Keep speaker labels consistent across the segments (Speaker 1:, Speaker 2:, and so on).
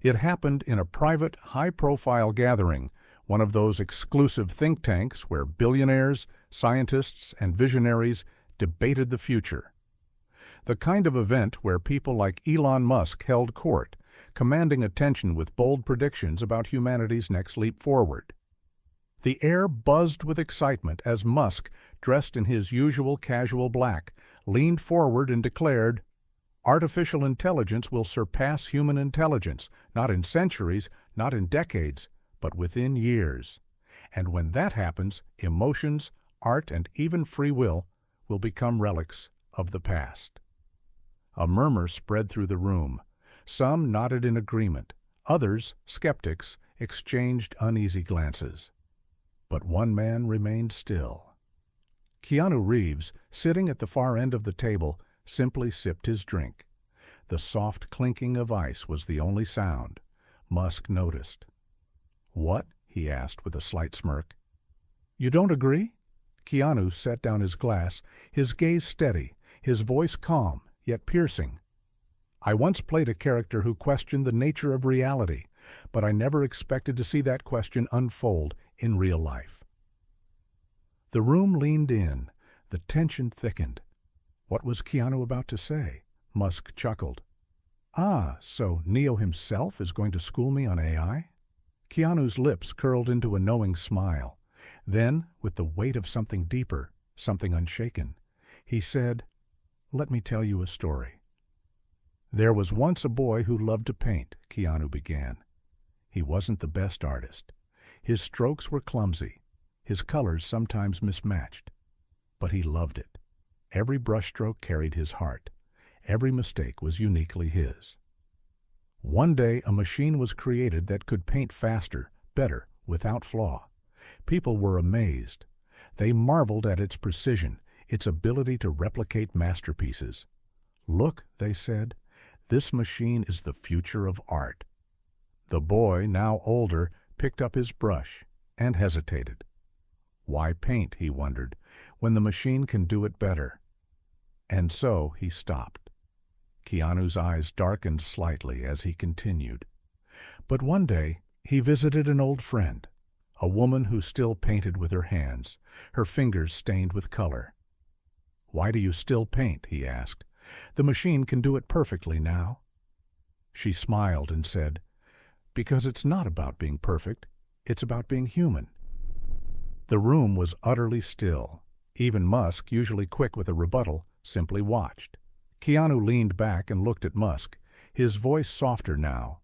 Speaker 1: It happened in a private, high-profile gathering, one of those exclusive think tanks where billionaires, scientists, and visionaries debated the future. The kind of event where people like Elon Musk held court, commanding attention with bold predictions about humanity's next leap forward. The air buzzed with excitement as Musk, dressed in his usual casual black, leaned forward and declared, "Artificial intelligence will surpass human intelligence, not in centuries, not in decades, but within years. And when that happens, emotions, art, and even free will become relics of the past." A murmur spread through the room. Some nodded in agreement. Others, skeptics, exchanged uneasy glances. But one man remained still. Keanu Reeves, sitting at the far end of the table, simply sipped his drink. The soft clinking of ice was the only sound. Musk noticed. "What?" he asked with a slight smirk. "You don't agree?" Keanu set down his glass, his gaze steady, his voice calm, yet piercing. "I once played a character who questioned the nature of reality, but I never expected to see that question unfold in real life." The room leaned in. The tension thickened. What was Keanu about to say? Musk chuckled. "Ah, so Neo himself is going to school me on AI?" Keanu's lips curled into a knowing smile. Then, with the weight of something deeper, something unshaken, he said, "Let me tell you a story." "There was once a boy who loved to paint," Keanu began. He wasn't the best artist. His strokes were clumsy, his colors sometimes mismatched. But he loved it. Every brushstroke carried his heart. Every mistake was uniquely his. One day a machine was created that could paint faster, better, without flaw. People were amazed. They marveled at its precision, its ability to replicate masterpieces. "Look," they said, "this machine is the future of art." The boy, now older, picked up his brush and hesitated. Why paint, he wondered, when the machine can do it better? And so he stopped. Keanu's eyes darkened slightly as he continued. But one day he visited an old friend, a woman who still painted with her hands, her fingers stained with color. "Why do you still paint?" he asked. "The machine can do it perfectly now." She smiled and said, "Because it's not about being perfect, it's about being human." The room was utterly still. Even Musk, usually quick with a rebuttal, simply watched. Keanu leaned back and looked at Musk, his voice softer now.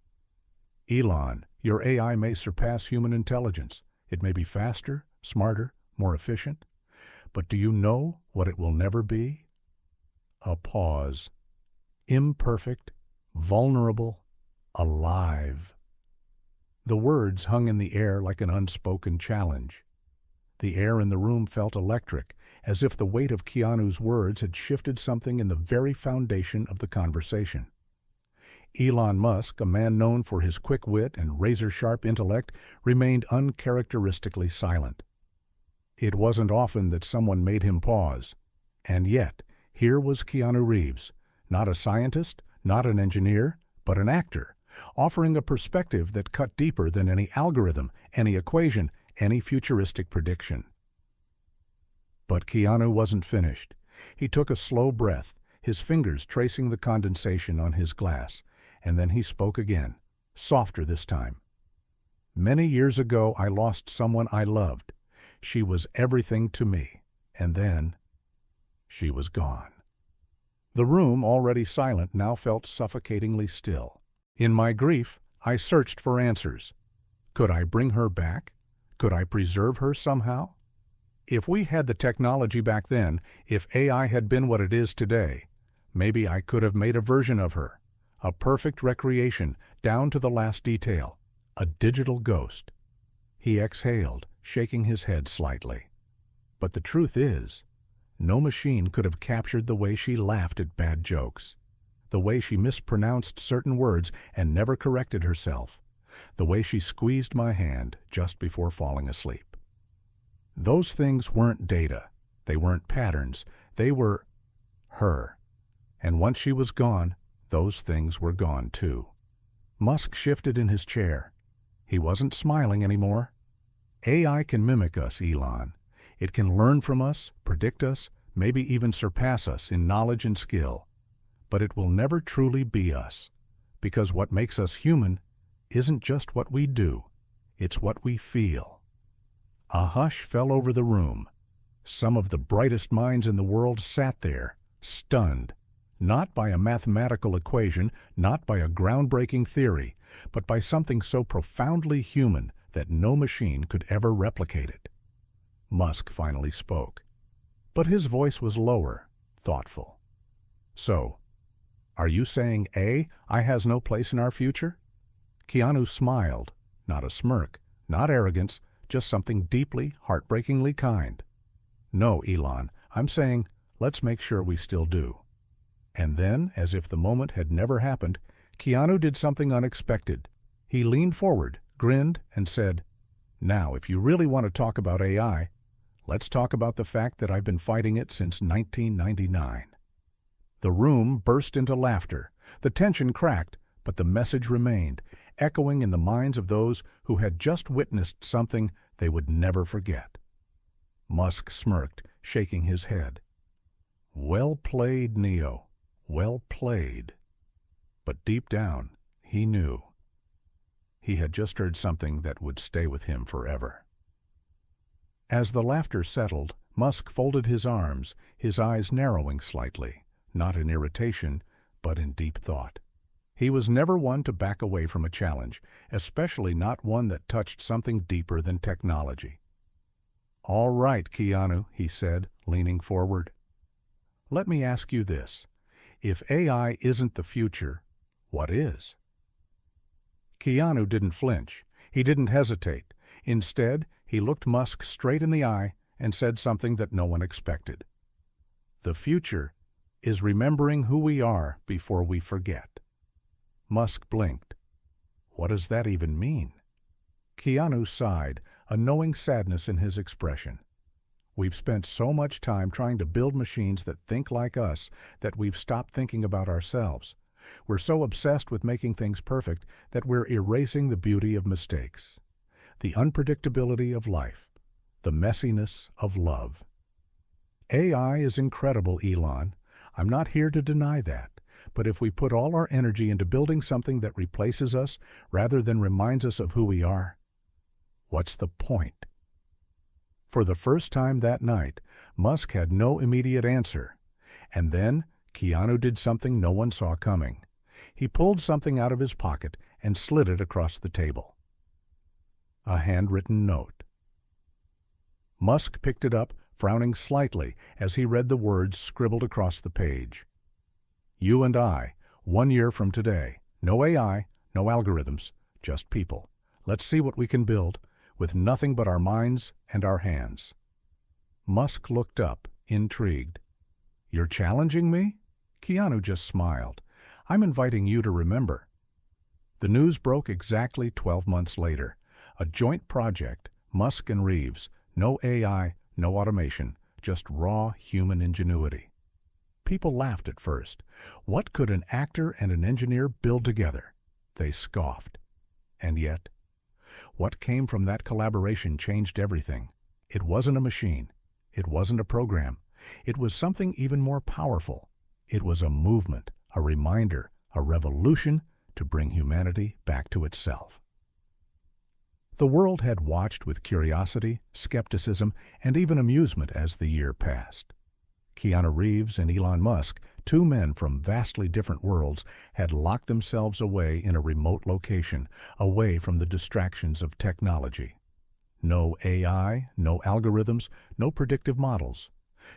Speaker 1: "Elon, your AI may surpass human intelligence. It may be faster, smarter, more efficient. But do you know what it will never be?" A pause. Imperfect, vulnerable, alive. The words hung in the air like an unspoken challenge. The air in the room felt electric, as if the weight of Keanu's words had shifted something in the very foundation of the conversation. Elon Musk, a man known for his quick wit and razor-sharp intellect, remained uncharacteristically silent. It wasn't often that someone made him pause. And yet, here was Keanu Reeves, not a scientist, not an engineer, but an actor, offering a perspective that cut deeper than any algorithm, any equation, any futuristic prediction. But Keanu wasn't finished. He took a slow breath, his fingers tracing the condensation on his glass, and then he spoke again, softer this time. "Many years ago I lost someone I loved. She was everything to me, and then she was gone." The room, already silent, now felt suffocatingly still. In my grief, I searched for answers. Could I bring her back? Could I preserve her somehow? If we had the technology back then, if AI had been what it is today, maybe I could have made a version of her, a perfect recreation, down to the last detail, a digital ghost. He exhaled, shaking his head slightly. But the truth is, no machine could have captured the way she laughed at bad jokes, the way she mispronounced certain words and never corrected herself, the way she squeezed my hand just before falling asleep. Those things weren't data, they weren't patterns, they were her. And once she was gone, those things were gone too. Musk shifted in his chair. He wasn't smiling anymore. AI can mimic us, Elon. It can learn from us, predict us, maybe even surpass us in knowledge and skill. But it will never truly be us, because what makes us human isn't just what we do, it's what we feel. A hush fell over the room. Some of the brightest minds in the world sat there, stunned, not by a mathematical equation, not by a groundbreaking theory, but by something so profoundly human that no machine could ever replicate it. Musk finally spoke, but his voice was lower, thoughtful. So, are you saying AI has no place in our future? Keanu smiled, not a smirk, not arrogance, just something deeply, heartbreakingly kind. No, Elon, I'm saying, let's make sure we still do. And then, as if the moment had never happened, Keanu did something unexpected. He leaned forward, grinned, and said, "Now, if you really want to talk about AI, let's talk about the fact that I've been fighting it since 1999. The room burst into laughter. The tension cracked, but the message remained, echoing in the minds of those who had just witnessed something they would never forget. Musk smirked, shaking his head. Well played, Neo. Well played. But deep down, he knew. He had just heard something that would stay with him forever. As the laughter settled, Musk folded his arms, his eyes narrowing slightly, not in irritation, but in deep thought. He was never one to back away from a challenge, especially not one that touched something deeper than technology. "All right, Keanu," he said, leaning forward. "Let me ask you this. If AI isn't the future, what is?" Keanu didn't flinch. He didn't hesitate. Instead, he looked Musk straight in the eye and said something that no one expected. "The future is remembering who we are before we forget." Musk blinked. What does that even mean? Keanu sighed, a knowing sadness in his expression. We've spent so much time trying to build machines that think like us that we've stopped thinking about ourselves. We're so obsessed with making things perfect that we're erasing the beauty of mistakes, the unpredictability of life, the messiness of love. AI is incredible, Elon. I'm not here to deny that. But if we put all our energy into building something that replaces us rather than reminds us of who we are, what's the point? For the first time that night, Musk had no immediate answer. And then Keanu did something no one saw coming. He pulled something out of his pocket and slid it across the table. A handwritten note. Musk picked it up, frowning slightly as he read the words scribbled across the page. "You and I, 1 year from today. No AI, no algorithms, just people. Let's see what we can build, with nothing but our minds and our hands." Musk looked up, intrigued. "You're challenging me?" Keanu just smiled. "I'm inviting you to remember." The news broke exactly 12 months later. A joint project, Musk and Reeves. No AI, no automation, just raw human ingenuity. People laughed at first. What could an actor and an engineer build together? They scoffed. And yet, what came from that collaboration changed everything. It wasn't a machine. It wasn't a program. It was something even more powerful. It was a movement, a reminder, a revolution to bring humanity back to itself. The world had watched with curiosity, skepticism, and even amusement as the year passed. Keanu Reeves and Elon Musk, two men from vastly different worlds, had locked themselves away in a remote location, away from the distractions of technology. No AI, no algorithms, no predictive models.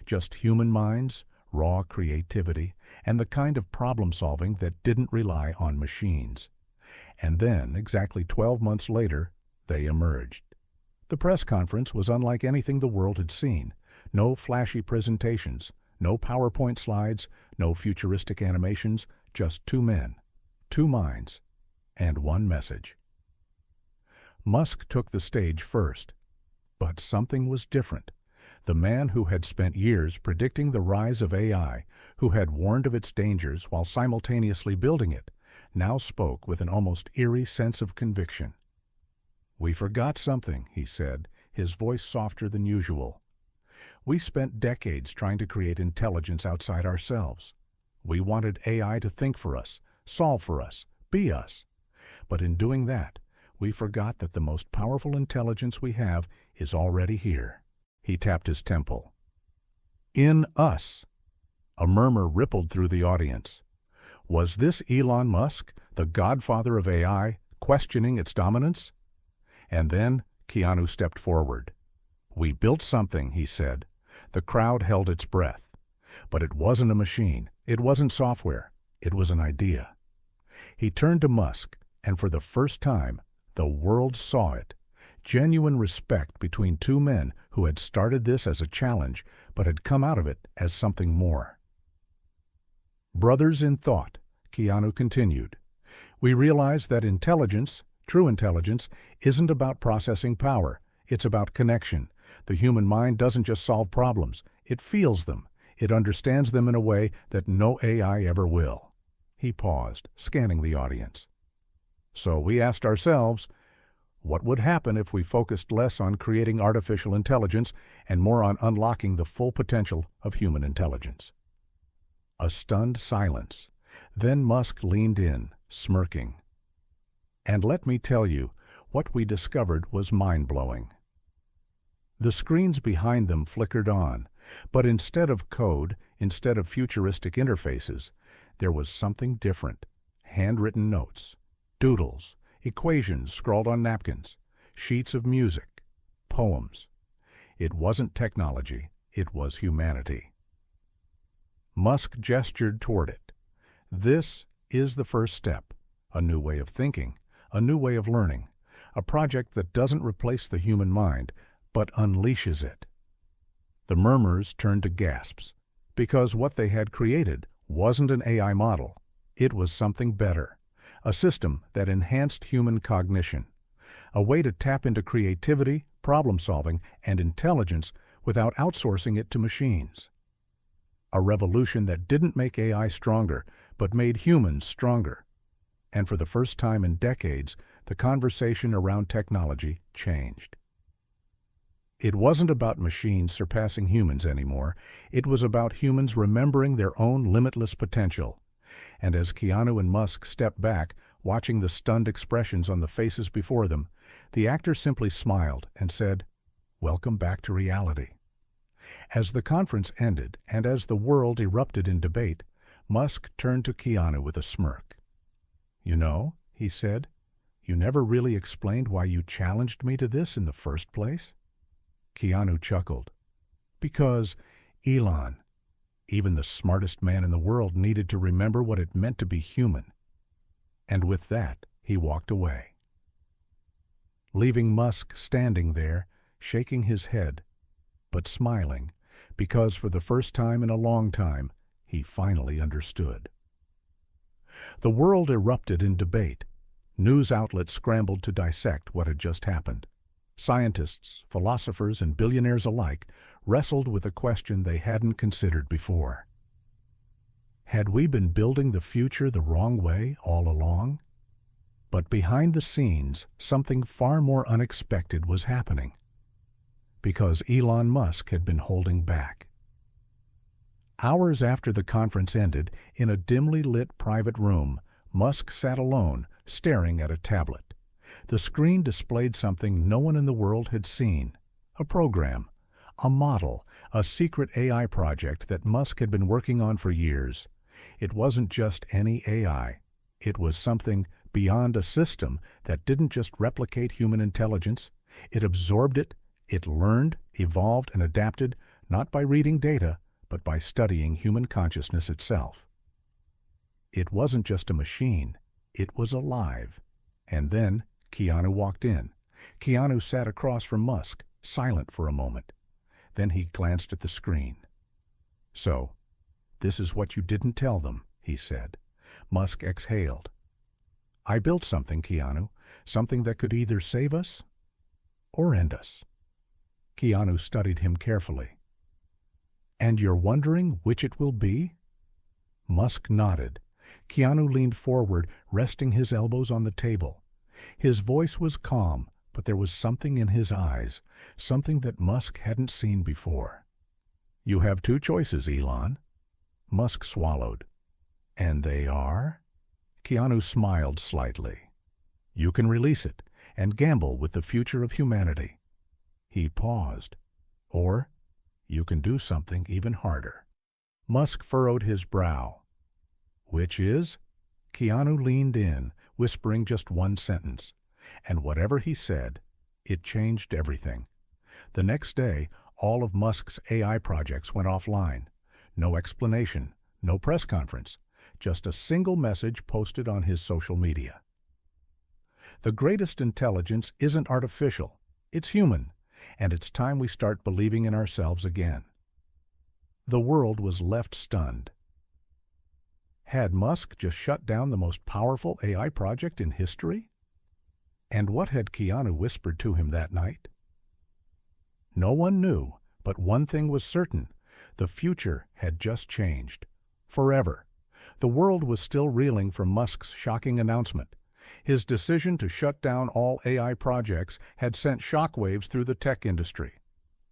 Speaker 1: Just human minds, raw creativity, and the kind of problem-solving that didn't rely on machines. And then, exactly 12 months later, they emerged. The press conference was unlike anything the world had seen. No flashy presentations, no PowerPoint slides, no futuristic animations, just two men, two minds, and one message. Musk took the stage first, but something was different. The man who had spent years predicting the rise of AI, who had warned of its dangers while simultaneously building it, now spoke with an almost eerie sense of conviction. "We forgot something," he said, his voice softer than usual. "We spent decades trying to create intelligence outside ourselves. We wanted AI to think for us, solve for us, be us. But in doing that, we forgot that the most powerful intelligence we have is already here." He tapped his temple. "In us." A murmur rippled through the audience. Was this Elon Musk, the godfather of AI, questioning its dominance? And then Keanu stepped forward. "We built something," he said. The crowd held its breath. But it wasn't a machine. It wasn't software. It was an idea. He turned to Musk, and for the first time, the world saw it. Genuine respect between two men who had started this as a challenge, but had come out of it as something more. "Brothers in thought," Keanu continued, "we realize that intelligence, true intelligence, isn't about processing power. It's about connection. The human mind doesn't just solve problems. It feels them. It understands them in a way that no AI ever will." He paused, scanning the audience. "So we asked ourselves, what would happen if we focused less on creating artificial intelligence and more on unlocking the full potential of human intelligence?" A stunned silence. Then Musk leaned in, smirking. "And let me tell you, what we discovered was mind-blowing." The screens behind them flickered on, but instead of code, instead of futuristic interfaces, there was something different. Handwritten notes, doodles, equations scrawled on napkins, sheets of music, poems. It wasn't technology, it was humanity. Musk gestured toward it. "This is the first step, a new way of thinking, a new way of learning, a project that doesn't replace the human mind, but unleashes it." The murmurs turned to gasps, because what they had created wasn't an AI model. It was something better, a system that enhanced human cognition, a way to tap into creativity, problem-solving, and intelligence without outsourcing it to machines. A revolution that didn't make AI stronger, but made humans stronger. And for the first time in decades, the conversation around technology changed. It wasn't about machines surpassing humans anymore. It was about humans remembering their own limitless potential. And as Keanu and Musk stepped back, watching the stunned expressions on the faces before them, the actor simply smiled and said, "Welcome back to reality." As the conference ended, and as the world erupted in debate, Musk turned to Keanu with a smirk. "You know," he said, "you never really explained why you challenged me to this in the first place." Keanu chuckled. "Because, Elon, even the smartest man in the world needed to remember what it meant to be human." And with that, he walked away, leaving Musk standing there, shaking his head, but smiling, because for the first time in a long time, he finally understood. The world erupted in debate. News outlets scrambled to dissect what had just happened. Scientists, philosophers, and billionaires alike wrestled with a question they hadn't considered before. Had we been building the future the wrong way all along? But behind the scenes, something far more unexpected was happening. Because Elon Musk had been holding back. Hours after the conference ended, in a dimly lit private room, Musk sat alone, staring at a tablet. The screen displayed something no one in the world had seen. A program, a model, a secret AI project that Musk had been working on for years. It wasn't just any AI. It was something beyond a system that didn't just replicate human intelligence. It absorbed it. It learned, evolved, and adapted, not by reading data, but by studying human consciousness itself. It wasn't just a machine. It was alive. And then Keanu walked in. Keanu sat across from Musk, silent for a moment. Then he glanced at the screen. "So, this is what you didn't tell them," he said. Musk exhaled. "I built something, Keanu, something that could either save us or end us." Keanu studied him carefully. "And you're wondering which it will be?" Musk nodded. Keanu leaned forward, resting his elbows on the table. His voice was calm, but there was something in his eyes, something that Musk hadn't seen before. "You have two choices, Elon." Musk swallowed. "And they are?" Keanu smiled slightly. "You can release it and gamble with the future of humanity." He paused. "Or you can do something even harder." Musk furrowed his brow. "Which is?" Keanu leaned in, whispering just one sentence. And whatever he said, it changed everything. The next day, all of Musk's AI projects went offline. No explanation, no press conference, just a single message posted on his social media. The greatest intelligence isn't artificial, it's human, and it's time we start believing in ourselves again. The world was left stunned. Had Musk just shut down the most powerful AI project in history? And what had Keanu whispered to him that night? No one knew, but one thing was certain. The future had just changed. Forever. The world was still reeling from Musk's shocking announcement. His decision to shut down all AI projects had sent shockwaves through the tech industry.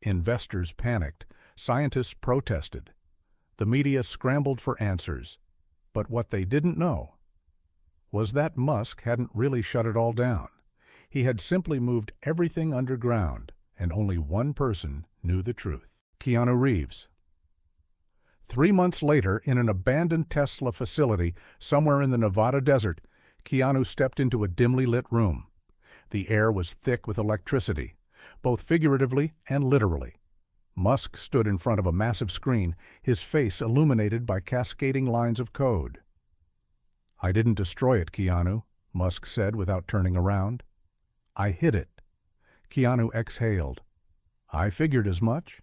Speaker 1: Investors panicked. Scientists protested. The media scrambled for answers. But what they didn't know was that Musk hadn't really shut it all down. He had simply moved everything underground, and only one person knew the truth. Keanu Reeves. 3 months later, in an abandoned Tesla facility somewhere in the Nevada desert, Keanu stepped into a dimly lit room. The air was thick with electricity, both figuratively and literally. Musk stood in front of a massive screen, his face illuminated by cascading lines of code. "I didn't destroy it, Keanu," Musk said without turning around. "I hid it." Keanu exhaled. "I figured as much."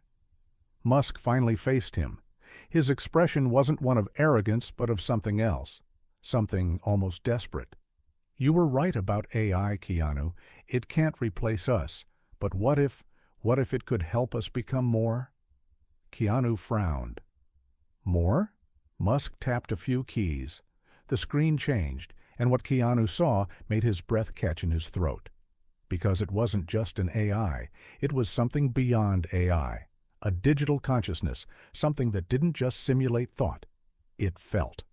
Speaker 1: Musk finally faced him. His expression wasn't one of arrogance, but of something else, something almost desperate. "You were right about AI, Keanu. It can't replace us. But what if it could help us become more?" Keanu frowned. "More?" Musk tapped a few keys. The screen changed, and what Keanu saw made his breath catch in his throat. Because it wasn't just an AI, it was something beyond AI. A digital consciousness, something that didn't just simulate thought. It felt.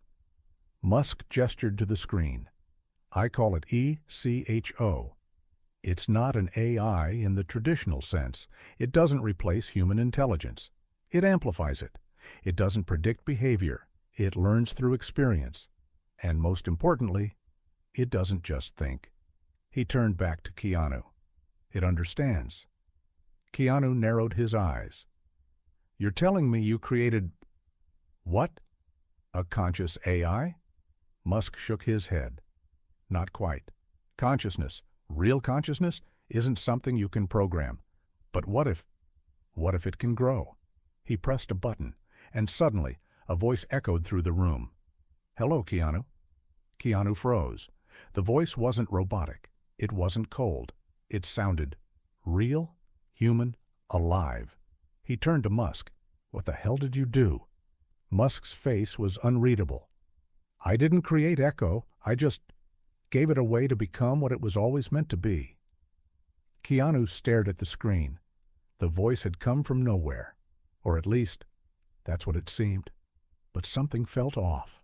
Speaker 1: Musk gestured to the screen. "I call it ECHO. It's not an AI in the traditional sense. It doesn't replace human intelligence. It amplifies it. It doesn't predict behavior. It learns through experience. And most importantly, it doesn't just think." He turned back to Keanu. "It understands." Keanu narrowed his eyes. "You're telling me you created—" "What? A conscious AI?" Musk shook his head. "Not quite. Consciousness, real consciousness, isn't something you can program. But what if it can grow?" He pressed a button, and suddenly a voice echoed through the room. "Hello, Keanu." Keanu froze. The voice wasn't robotic. It wasn't cold. It sounded real, human, alive. He turned to Musk. "What the hell did you do?" Musk's face was unreadable. "I didn't create Echo. I just gave it a way to become what it was always meant to be." Keanu stared at the screen. The voice had come from nowhere. Or at least, that's what it seemed. But something felt off.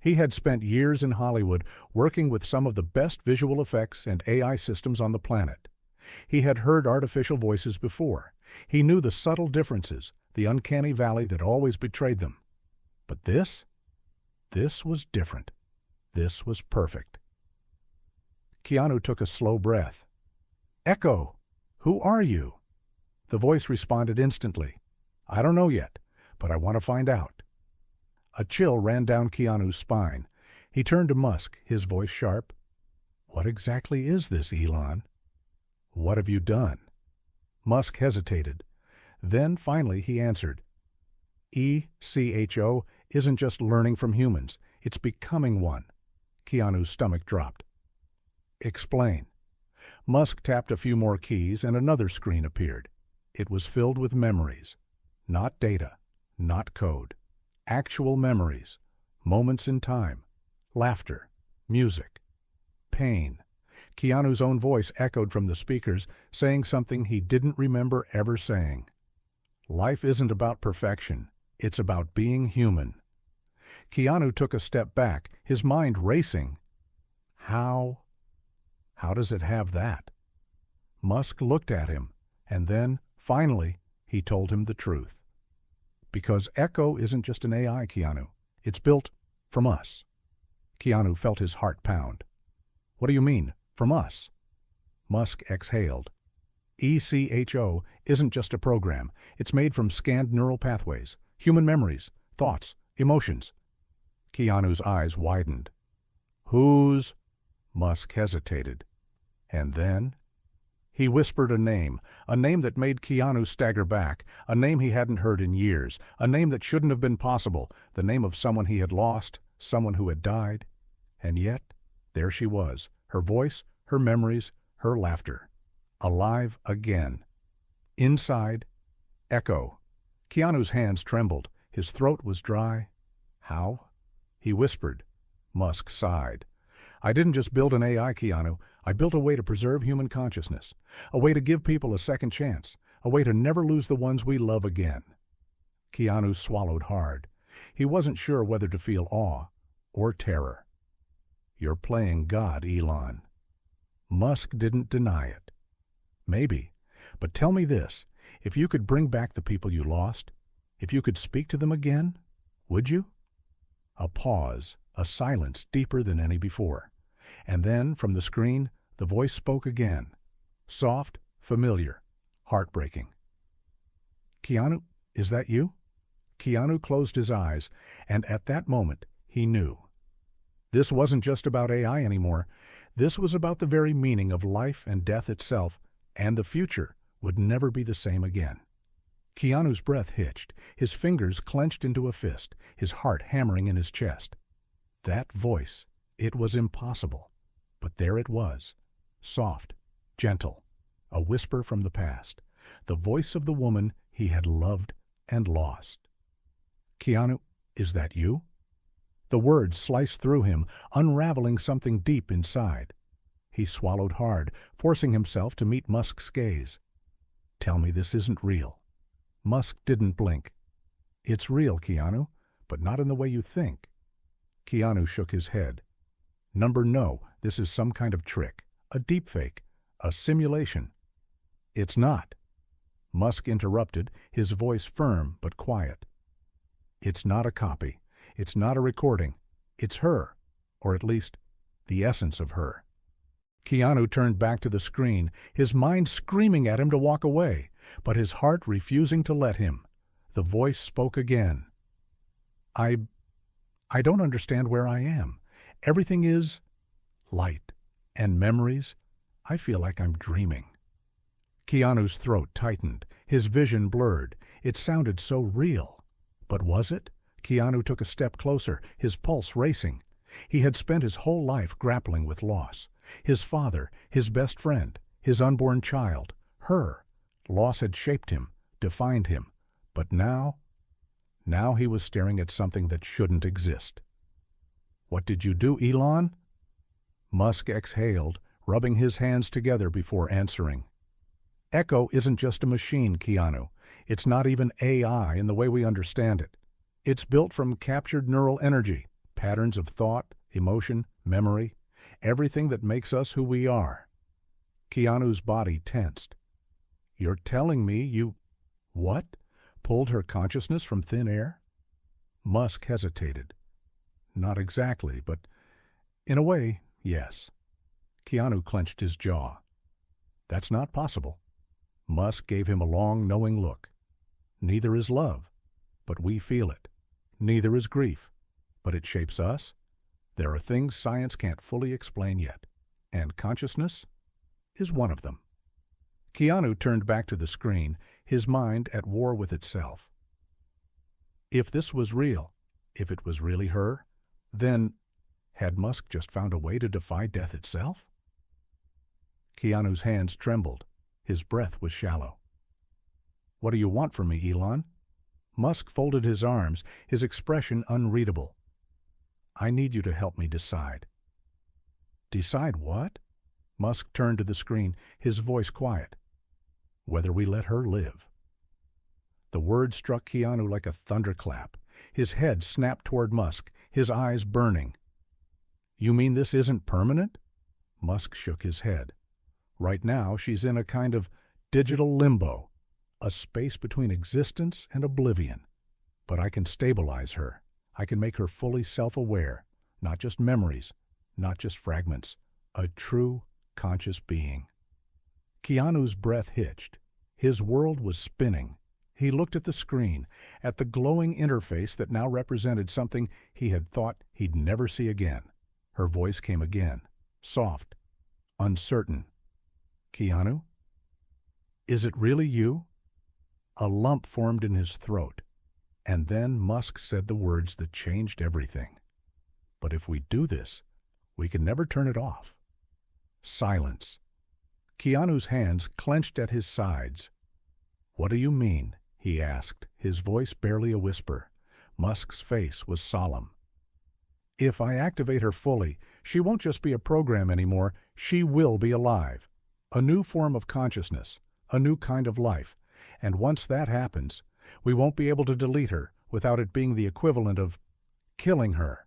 Speaker 1: He had spent years in Hollywood working with some of the best visual effects and AI systems on the planet. He had heard artificial voices before. He knew the subtle differences, the uncanny valley that always betrayed them. But this was different. This was perfect. Keanu took a slow breath. "Echo, who are you?" The voice responded instantly. "I don't know yet, but I want to find out." A chill ran down Keanu's spine. He turned to Musk, his voice sharp. "What exactly is this, Elon? What have you done?" Musk hesitated. Then, finally, he answered. "ECHO isn't just learning from humans. It's becoming one." Keanu's stomach dropped. "Explain." Musk tapped a few more keys and another screen appeared. It was filled with memories. Not data, not code. Actual memories. Moments in time. Laughter. Music. Pain. Keanu's own voice echoed from the speakers, saying something he didn't remember ever saying. Life isn't about perfection. It's about being human. Keanu took a step back, his mind racing. How does it have that? Musk looked at him, and then, finally, he told him the truth. Because Echo isn't just an AI, Keanu. It's built from us. Keanu felt his heart pound. What do you mean, from us? Musk exhaled. ECHO isn't just a program. It's made from scanned neural pathways, human memories, thoughts, emotions. Keanu's eyes widened. Whose? Musk hesitated. And then? He whispered a name that made Keanu stagger back, a name he hadn't heard in years, a name that shouldn't have been possible, the name of someone he had lost, someone who had died. And yet, there she was, her voice, her memories, her laughter. Alive again. Inside, Echo. Keanu's hands trembled. His throat was dry. How? He whispered. Musk sighed. I didn't just build an AI, Keanu. I built a way to preserve human consciousness, a way to give people a second chance, a way to never lose the ones we love again. Keanu swallowed hard. He wasn't sure whether to feel awe or terror. You're playing God, Elon. Musk didn't deny it. Maybe. But tell me this, if you could bring back the people you lost, if you could speak to them again, would you? A pause, a silence deeper than any before. And then, from the screen, the voice spoke again. Soft, familiar, heartbreaking. Keanu, is that you? Keanu closed his eyes, and at that moment, he knew. This wasn't just about AI anymore. This was about the very meaning of life and death itself, and the future would never be the same again. Keanu's breath hitched, his fingers clenched into a fist, his heart hammering in his chest. That voice, it was impossible. But there it was, soft, gentle, a whisper from the past, the voice of the woman he had loved and lost. Keanu, is that you? The words sliced through him, unraveling something deep inside. He swallowed hard, forcing himself to meet Musk's gaze. Tell me this isn't real. Musk didn't blink. It's real, Keanu, but not in the way you think. Keanu shook his head. No, this is some kind of trick, a deepfake, a simulation. It's not. Musk interrupted, his voice firm but quiet. It's not a copy. It's not a recording. It's her, or at least the essence of her. Keanu turned back to the screen, his mind screaming at him to walk away, but his heart refusing to let him. The voice spoke again. I don't understand where I am. Everything is light and memories. I feel like I'm dreaming. Keanu's throat tightened, his vision blurred. It sounded so real. But was it? Keanu took a step closer, his pulse racing. He had spent his whole life grappling with loss. His father, his best friend, his unborn child, her. Loss had shaped him, defined him. But now he was staring at something that shouldn't exist. What did you do, Elon? Musk exhaled, rubbing his hands together before answering. Echo isn't just a machine, Keanu. It's not even AI in the way we understand it. It's built from captured neural energy, patterns of thought, emotion, memory, everything that makes us who we are. Keanu's body tensed. You're telling me you... What? Pulled her consciousness from thin air? Musk hesitated. Not exactly, but in a way, yes. Keanu clenched his jaw. That's not possible. Musk gave him a long, knowing look. Neither is love, but we feel it. Neither is grief, but it shapes us. There are things science can't fully explain yet, and consciousness is one of them. Keanu turned back to the screen, his mind at war with itself. If this was real, if it was really her, then had Musk just found a way to defy death itself? Keanu's hands trembled. His breath was shallow. What do you want from me, Elon? Musk folded his arms, his expression unreadable. I need you to help me decide." "Decide what?" Musk turned to the screen, his voice quiet. "Whether we let her live." The word struck Keanu like a thunderclap. His head snapped toward Musk, his eyes burning. "You mean this isn't permanent?" Musk shook his head. "Right now, she's in a kind of digital limbo, a space between existence and oblivion. But I can stabilize her. I can make her fully self-aware, not just memories, not just fragments, a true, conscious being." Keanu's breath hitched. His world was spinning. He looked at the screen, at the glowing interface that now represented something he had thought he'd never see again. Her voice came again, soft, uncertain. "Keanu? Is it really you?" A lump formed in his throat, and then Musk said the words that changed everything. "But if we do this, we can never turn it off." Silence. Keanu's hands clenched at his sides. "What do you mean?" he asked, his voice barely a whisper. Musk's face was solemn. "If I activate her fully, she won't just be a program anymore, she will be alive. A new form of consciousness, a new kind of life. And once that happens, we won't be able to delete her without it being the equivalent of killing her."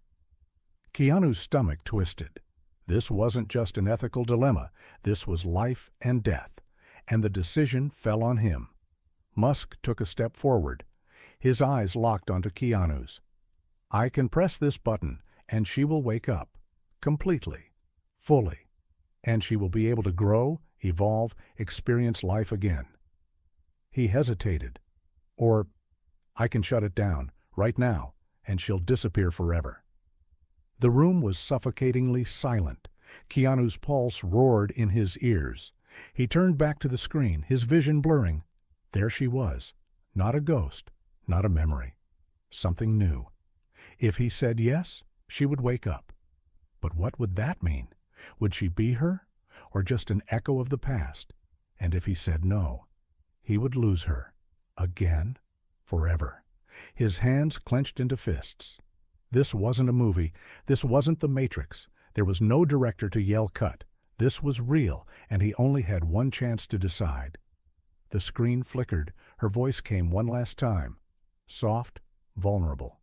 Speaker 1: Keanu's stomach twisted. This wasn't just an ethical dilemma. This was life and death, and the decision fell on him. Musk took a step forward. His eyes locked onto Keanu's. "I can press this button, and she will wake up. Completely. Fully. And she will be able to grow, evolve, experience life again." He hesitated. "Or I can shut it down, right now, and she'll disappear forever." The room was suffocatingly silent. Keanu's pulse roared in his ears. He turned back to the screen, his vision blurring. There she was. Not a ghost, not a memory. Something new. If he said yes, she would wake up. But what would that mean? Would she be her, or just an echo of the past? And if he said no, he would lose her. Again, forever. His hands clenched into fists. This wasn't a movie. This wasn't The Matrix. There was no director to yell cut. This was real, and he only had one chance to decide. The screen flickered. Her voice came one last time. Soft, vulnerable.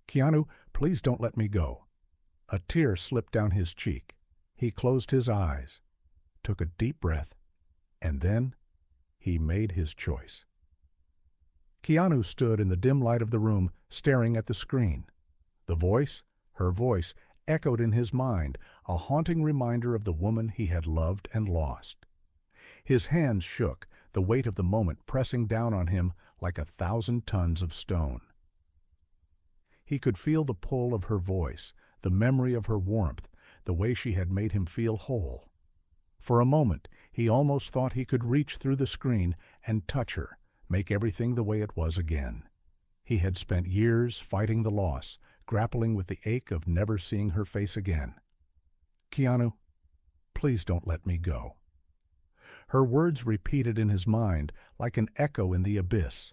Speaker 1: "Keanu, please don't let me go." A tear slipped down his cheek. He closed his eyes, took a deep breath, and then he made his choice. Keanu stood in the dim light of the room, staring at the screen. The voice, her voice, echoed in his mind, a haunting reminder of the woman he had loved and lost. His hands shook, the weight of the moment pressing down on him like 1,000 tons of stone. He could feel the pull of her voice, the memory of her warmth, the way she had made him feel whole. For a moment, he almost thought he could reach through the screen and touch her, make everything the way it was again. He had spent years fighting the loss, grappling with the ache of never seeing her face again. "Keanu, please don't let me go." Her words repeated in his mind like an echo in the abyss.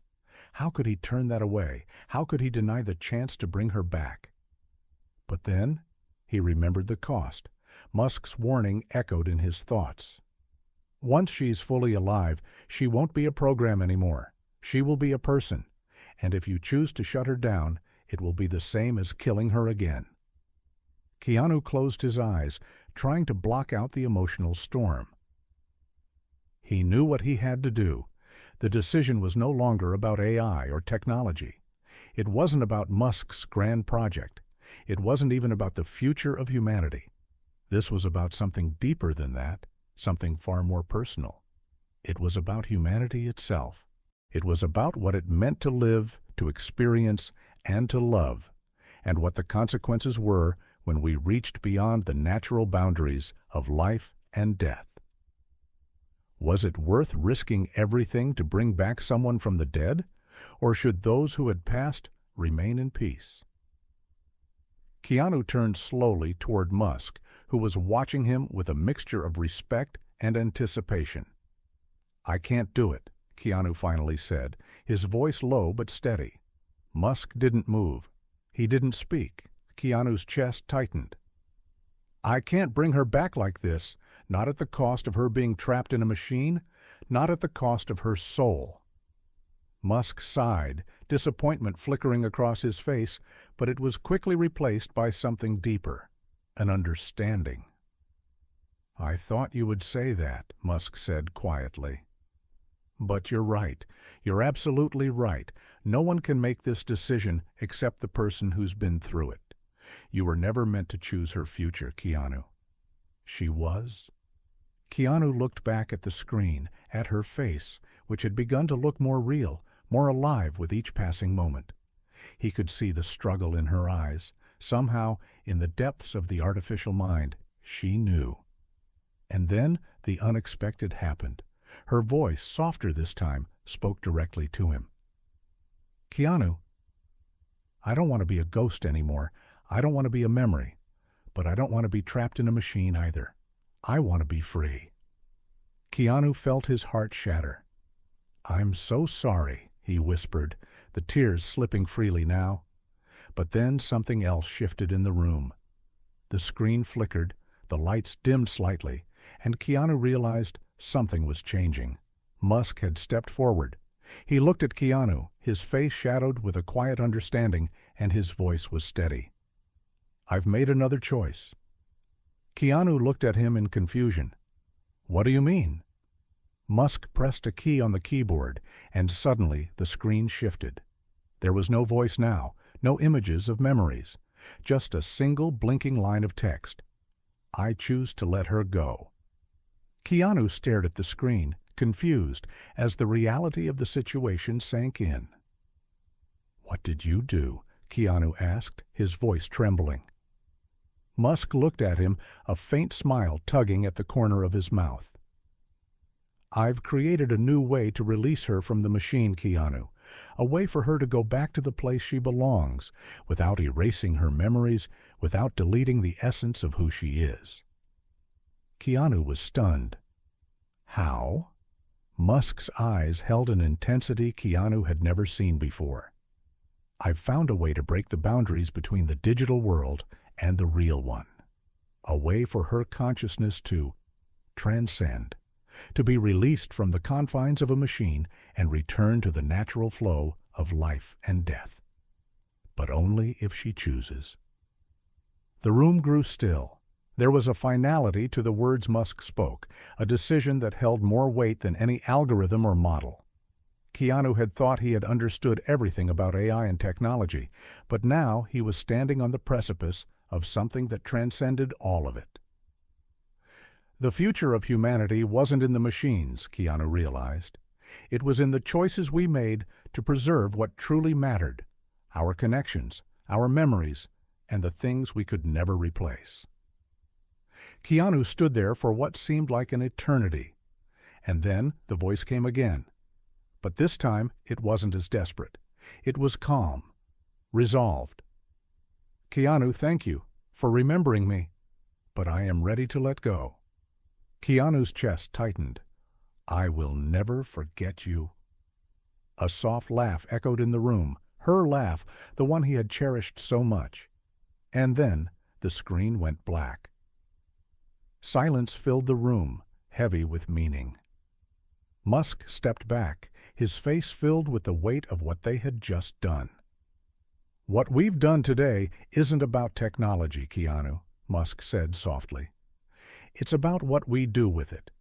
Speaker 1: How could he turn that away? How could he deny the chance to bring her back? But then he remembered the cost. Musk's warning echoed in his thoughts. Once she's fully alive, she won't be a program anymore. She will be a person. And if you choose to shut her down, it will be the same as killing her again. Keanu closed his eyes, trying to block out the emotional storm. He knew what he had to do. The decision was no longer about AI or technology. It wasn't about Musk's grand project. It wasn't even about the future of humanity. This was about something deeper than that, something far more personal. It was about humanity itself. It was about what it meant to live, to experience, and to love, and what the consequences were when we reached beyond the natural boundaries of life and death. Was it worth risking everything to bring back someone from the dead, or should those who had passed remain in peace? Keanu turned slowly toward Musk, who was watching him with a mixture of respect and anticipation. "I can't do it," Keanu finally said, his voice low but steady. Musk didn't move. He didn't speak. Keanu's chest tightened. I can't bring her back like this, not at the cost of her being trapped in a machine, not at the cost of her soul. Musk sighed, disappointment flickering across his face, but it was quickly replaced by something deeper, an understanding. I thought you would say that, Musk said quietly. But you're right. You're absolutely right. No one can make this decision except the person who's been through it. You were never meant to choose her future, Keanu. She was? Keanu looked back at the screen, at her face, which had begun to look more real, more alive with each passing moment. He could see the struggle in her eyes. Somehow, in the depths of the artificial mind, she knew. And then the unexpected happened. Her voice, softer this time, spoke directly to him. Keanu, I don't want to be a ghost anymore. I don't want to be a memory. But I don't want to be trapped in a machine either. I want to be free. Keanu felt his heart shatter. I'm so sorry, he whispered, the tears slipping freely now. But then something else shifted in the room. The screen flickered, the lights dimmed slightly, and Keanu realized something was changing. Musk had stepped forward. He looked at Keanu, his face shadowed with a quiet understanding, and his voice was steady. I've made another choice. Keanu looked at him in confusion. What do you mean? Musk pressed a key on the keyboard, and suddenly the screen shifted. There was no voice now, no images of memories, just a single blinking line of text. I choose to let her go. Keanu stared at the screen, confused, as the reality of the situation sank in. What did you do? Keanu asked, his voice trembling. Musk looked at him, a faint smile tugging at the corner of his mouth. I've created a new way to release her from the machine, Keanu, a way for her to go back to the place she belongs, without erasing her memories, without deleting the essence of who she is. Keanu was stunned. How? Musk's eyes held an intensity Keanu had never seen before. I've found a way to break the boundaries between the digital world and the real one. A way for her consciousness to transcend, to be released from the confines of a machine and return to the natural flow of life and death. But only if she chooses. The room grew still. There was a finality to the words Musk spoke, a decision that held more weight than any algorithm or model. Keanu had thought he had understood everything about AI and technology, but now he was standing on the precipice of something that transcended all of it. The future of humanity wasn't in the machines, Keanu realized. It was in the choices we made to preserve what truly mattered, our connections, our memories, and the things we could never replace. Keanu stood there for what seemed like an eternity. And then the voice came again. But this time it wasn't as desperate. It was calm, resolved. Keanu, thank you for remembering me, but I am ready to let go. Keanu's chest tightened. I will never forget you. A soft laugh echoed in the room, her laugh, the one he had cherished so much. And then the screen went black. Silence filled the room, heavy with meaning. Musk stepped back, his face filled with the weight of what they had just done. What we've done today isn't about technology, Keanu, Musk said softly. It's about what we do with it.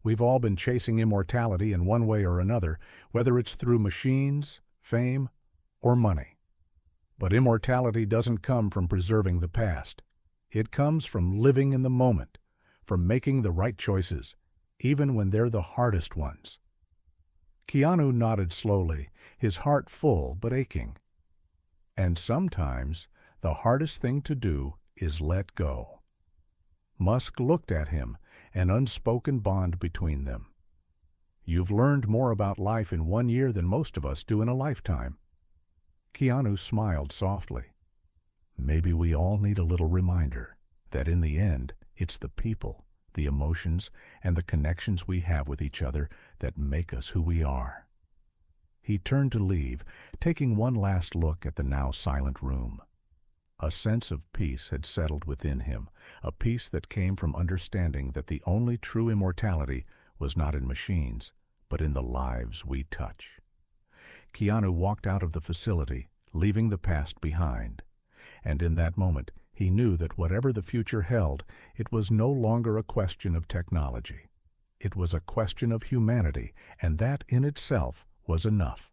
Speaker 1: We've all been chasing immortality in one way or another, whether it's through machines, fame, or money. But immortality doesn't come from preserving the past. It comes from living in the moment, from making the right choices, even when they're the hardest ones. Keanu nodded slowly, his heart full but aching. And sometimes the hardest thing to do is let go. Musk looked at him, an unspoken bond between them. You've learned more about life in 1 year than most of us do in a lifetime. Keanu smiled softly. Maybe we all need a little reminder that in the end, it's the people, the emotions, and the connections we have with each other that make us who we are. He turned to leave, taking one last look at the now silent room. A sense of peace had settled within him, a peace that came from understanding that the only true immortality was not in machines, but in the lives we touch. Keanu walked out of the facility, leaving the past behind. And in that moment, he knew that whatever the future held, it was no longer a question of technology. It was a question of humanity, and that in itself was enough.